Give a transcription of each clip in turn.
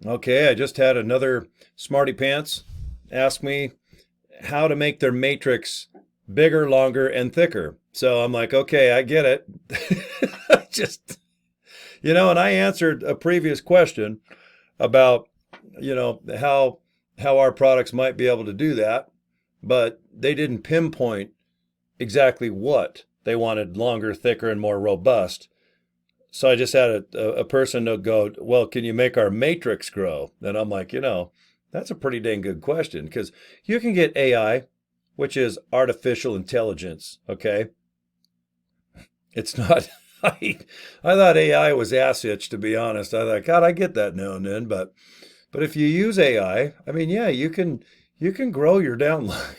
Okay, I just had another smarty pants ask me how to make their matrix bigger, longer, and thicker. So I'm like, okay, I get it. Just, and I answered a previous question about, how our products might be able to do that, but they didn't pinpoint exactly what they wanted longer, thicker, and more robust. So I just had a person to go, well, can you make our matrix grow? And I'm like, that's a pretty dang good question because you can get AI, which is artificial intelligence. Okay. It's not, I thought AI was ass itch, to be honest. I thought, God, I get that now and then. But if you use AI, mean, yeah, you can grow your downline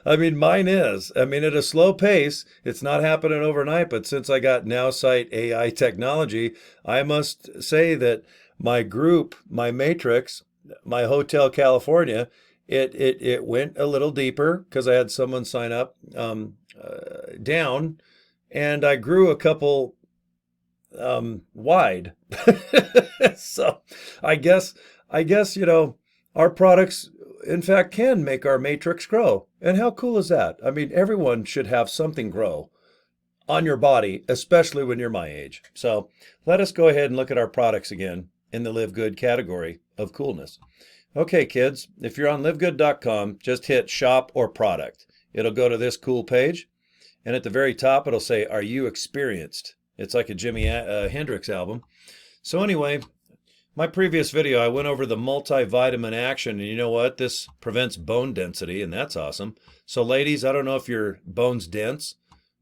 and mine is. At a slow pace. It's not happening overnight, but since I got Nowsite AI Technology, I must say that my group, my matrix, my Hotel California, it went a little deeper because I had someone sign up down, and I grew a couple wide. So I guess our products in fact can make our matrix grow. And how cool is that? Everyone should have something grow on your body, especially when you're my age. So let us go ahead and look at our products again in the Live Good category of coolness. Okay, kids, if you're on livegood.com, just hit shop or product. It'll go to this cool page, and at the very top it'll say, are you experienced? It's like a Jimi Hendrix album. So anyway, my previous video, I went over the multivitamin action, and you know what? This prevents bone density, and that's awesome. So ladies, I don't know if your bone's dense,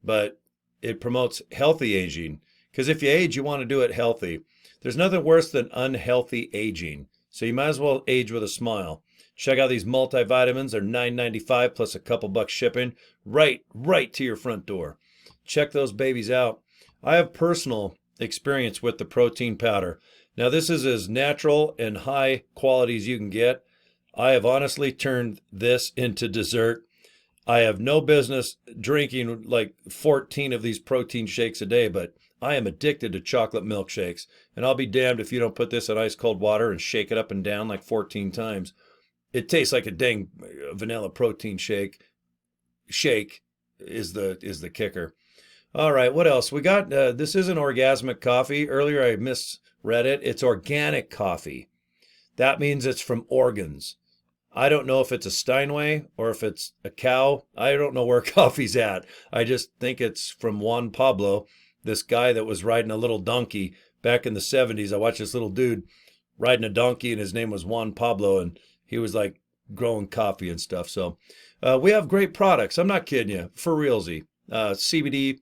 but it promotes healthy aging. Because if you age, you want to do it healthy. There's nothing worse than unhealthy aging. So you might as well age with a smile. Check out these multivitamins. They're $9.95 plus a couple bucks shipping right to your front door. Check those babies out. I have personal experience with the protein powder. Now, this is as natural and high quality as you can get. I have honestly turned this into dessert. I have no business drinking like 14 of these protein shakes a day, but I am addicted to chocolate milkshakes. And I'll be damned if you don't put this in ice cold water and shake it up and down like 14 times. It tastes like a dang vanilla protein shake. Shake is the kicker. All right, what else? We got, this isn't orgasmic coffee. Earlier I misread it. It's organic coffee. That means it's from organs. I don't know if it's a Steinway or if it's a cow. I don't know where coffee's at. I just think it's from Juan Pablo, this guy that was riding a little donkey back in the 70s. I watched this little dude riding a donkey, and his name was Juan Pablo, and he was like growing coffee and stuff. So we have great products. I'm not kidding you. For realsy. CBD,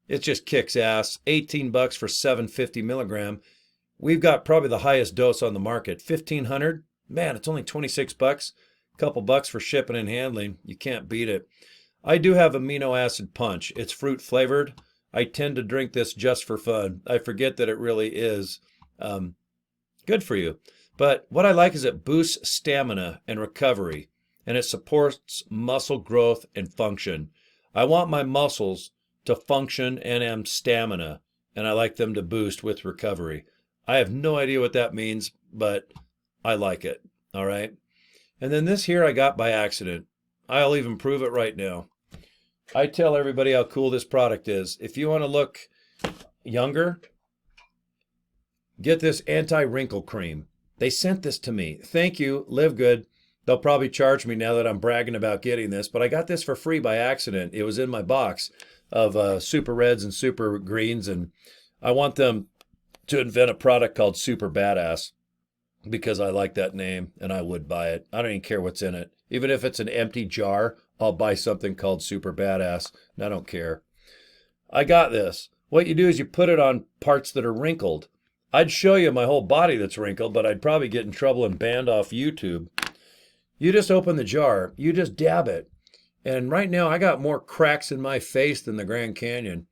it just kicks ass. 18 bucks for 750 milligram. We've got probably the highest dose on the market. 1500. Man, it's only 26 bucks. A couple bucks for shipping and handling. You can't beat it. I do have amino acid punch. It's fruit flavored. I tend to drink this just for fun. I forget that it really is good for you. But what I like is it boosts stamina and recovery, and it supports muscle growth and function. I want my muscles to function and am stamina, and I like them to boost with recovery. I have no idea what that means, but I like it. All right. And then this here I got by accident. I'll even prove it right now. I tell everybody how cool this product is. If you want to look younger, get this anti-wrinkle cream. They sent this to me. Thank you, Live Good. They'll probably charge me now that I'm bragging about getting this, but I got this for free by accident. It was in my box of super reds and super greens, and I want them to invent a product called Super Badass because I like that name and I would buy it. I don't even care what's in it. Even if it's an empty jar, I'll buy something called Super Badass, and I don't care. I got this. What you do is you put it on parts that are wrinkled. I'd show you my whole body that's wrinkled, but I'd probably get in trouble and banned off YouTube. You just open the jar, you just dab it. And right now I got more cracks in my face than the Grand Canyon.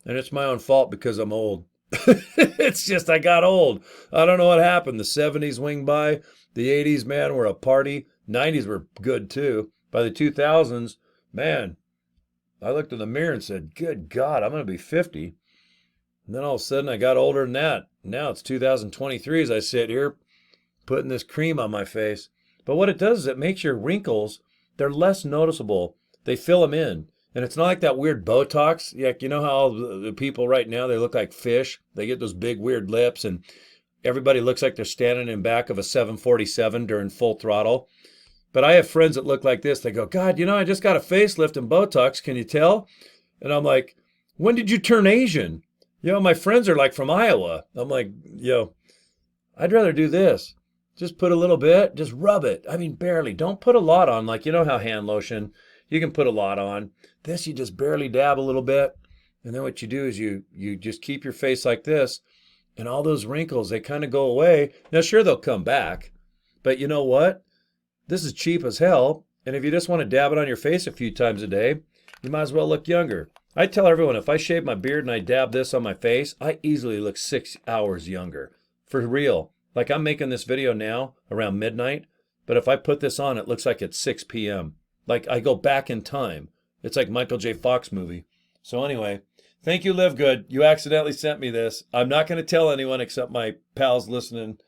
And it's my own fault because I'm old. It's just I got old. I don't know what happened. The 70s winged by. The 80s, man, were a party. 90s were good too. By the 2000s, man, I looked in the mirror and said, good God, I'm going to be 50. And then all of a sudden I got older than that. now it's 2023 as I sit here putting this cream on my face. But what it does is it makes your wrinkles, they're less noticeable. They fill them in. And it's not like that weird Botox. Yeah, you know how the people right now, they look like fish. They get those big weird lips and everybody looks like they're standing in back of a 747 during full throttle. But I have friends that look like this. They go, God, I just got a facelift and Botox. Can you tell? And I'm like, when did you turn Asian? My friends are like from Iowa. I'm like, I'd rather do this. Just put a little bit, just rub it. I mean, barely. Don't put a lot on. Like, how hand lotion, you can put a lot on. This, you just barely dab a little bit. And then what you do is you just keep your face like this. And all those wrinkles, they kind of go away. Now, sure, they'll come back. But you know what? This is cheap as hell. And if you just want to dab it on your face a few times a day, you might as well look younger. I tell everyone, if I shave my beard and I dab this on my face, I easily look 6 hours younger. For real. Like I'm making this video now around midnight, but if I put this on, it looks like it's 6 p.m. Like I go back in time. It's like Michael J. Fox movie. So anyway, thank you, LiveGood. You accidentally sent me this. I'm not going to tell anyone except my pals listening,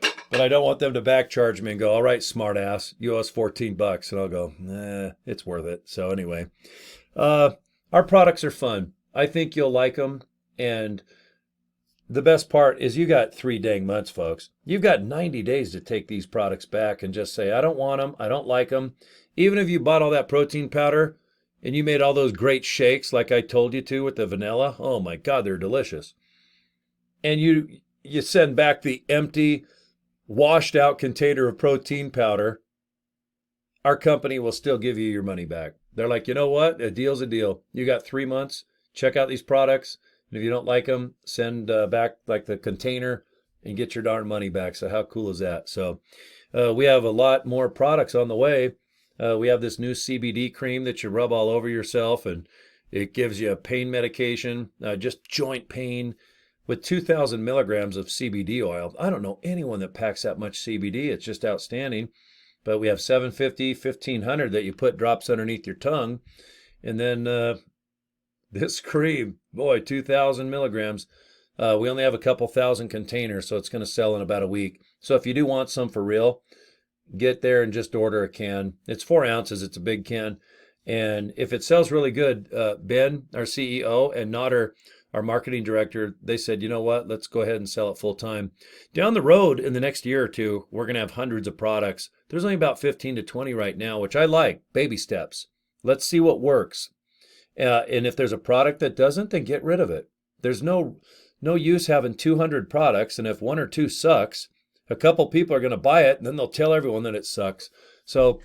but I don't want them to back charge me and go, all right, smart ass, you owe us $14. And I'll go, nah, it's worth it. So anyway, our products are fun. I think you'll like them. And the best part is you got 3 dang months, folks. You've got 90 days to take these products back and just say, I don't want them. I don't like them. Even if you bought all that protein powder and you made all those great shakes like I told you to with the vanilla, oh my God, they're delicious. And you send back the empty, washed out container of protein powder, our company will still give you your money back. They're like, you know what? A deal's a deal. You got 3 months. Check out these products. And if you don't like them, send back like the container and get your darn money back. So how cool is that? So we have a lot more products on the way. We have this new CBD cream that you rub all over yourself, and it gives you a pain medication, just joint pain, with 2,000 milligrams of CBD oil. I don't know anyone that packs that much CBD. It's just outstanding. But we have 750, 1,500 that you put drops underneath your tongue. And then this cream, boy, 2,000 milligrams. We only have a couple thousand containers, so it's going to sell in about a week. So if you do want some for real, get there and just order a can. It's 4 ounces. It's a big can. And if it sells really good, Ben, our CEO, and Nodder, our marketing director, they said, you know what, let's go ahead and sell it full time. Down the road in the next year or two, we're going to have hundreds of products. There's only about 15 to 20 right now, which I like. Baby steps. Let's see what works. And if there's a product that doesn't, then get rid of it. There's no use having 200 products, and if 1 or 2 sucks, a couple people are going to buy it, and then they'll tell everyone that it sucks. So,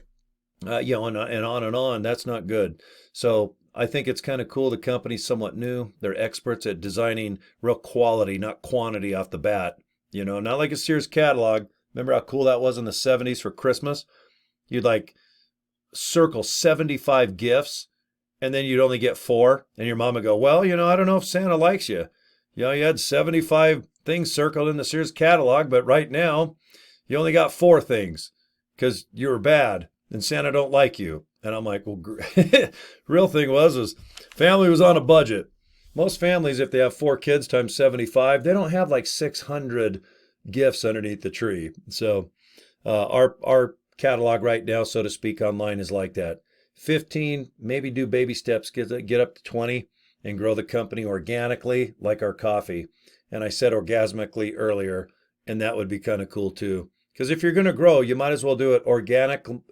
and on and on. That's not good. So I think it's kind of cool. The company's somewhat new. They're experts at designing real quality, not quantity off the bat. Not like a Sears catalog. Remember how cool that was in the 70s for Christmas? You'd like circle 75 gifts, and then you'd only get 4. And your mom would go, well, I don't know if Santa likes you. You had 75 things circled in the Sears catalog, but right now you only got 4 things because you were bad and Santa don't like you. And I'm like, well, real thing was family was on a budget. Most families, if they have 4 kids times 75, they don't have like 600 gifts underneath the tree. So our catalog right now, so to speak, online is like that. 15, maybe do baby steps, get up to 20 and grow the company organically like our coffee. And I said orgasmically earlier, and that would be kind of cool too. Because if you're going to grow, you might as well do it organically.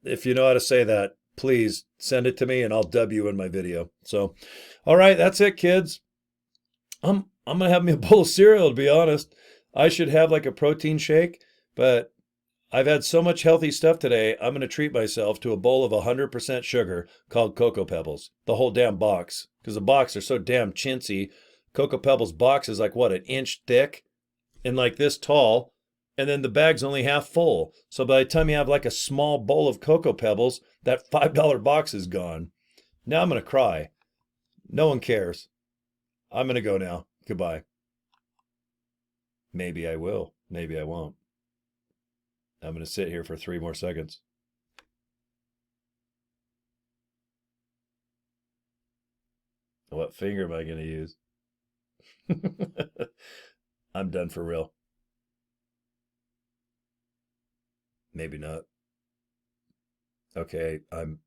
If you know how to say that, please send it to me and I'll dub you in my video. So, all right, that's it, kids. I'm going to have me a bowl of cereal, to be honest. I should have like a protein shake, but I've had so much healthy stuff today, I'm going to treat myself to a bowl of 100% sugar called Cocoa Pebbles. The whole damn box. Because the box are so damn chintzy. Cocoa Pebbles box is like, what, an inch thick? And like this tall. And then the bag's only half full. So by the time you have like a small bowl of Cocoa Pebbles, that $5 box is gone. Now I'm going to cry. No one cares. I'm going to go now. Goodbye. Maybe I will. Maybe I won't. I'm going to sit here for 3 more seconds. What finger am I going to use? I'm done for real. Maybe not. Okay, I'm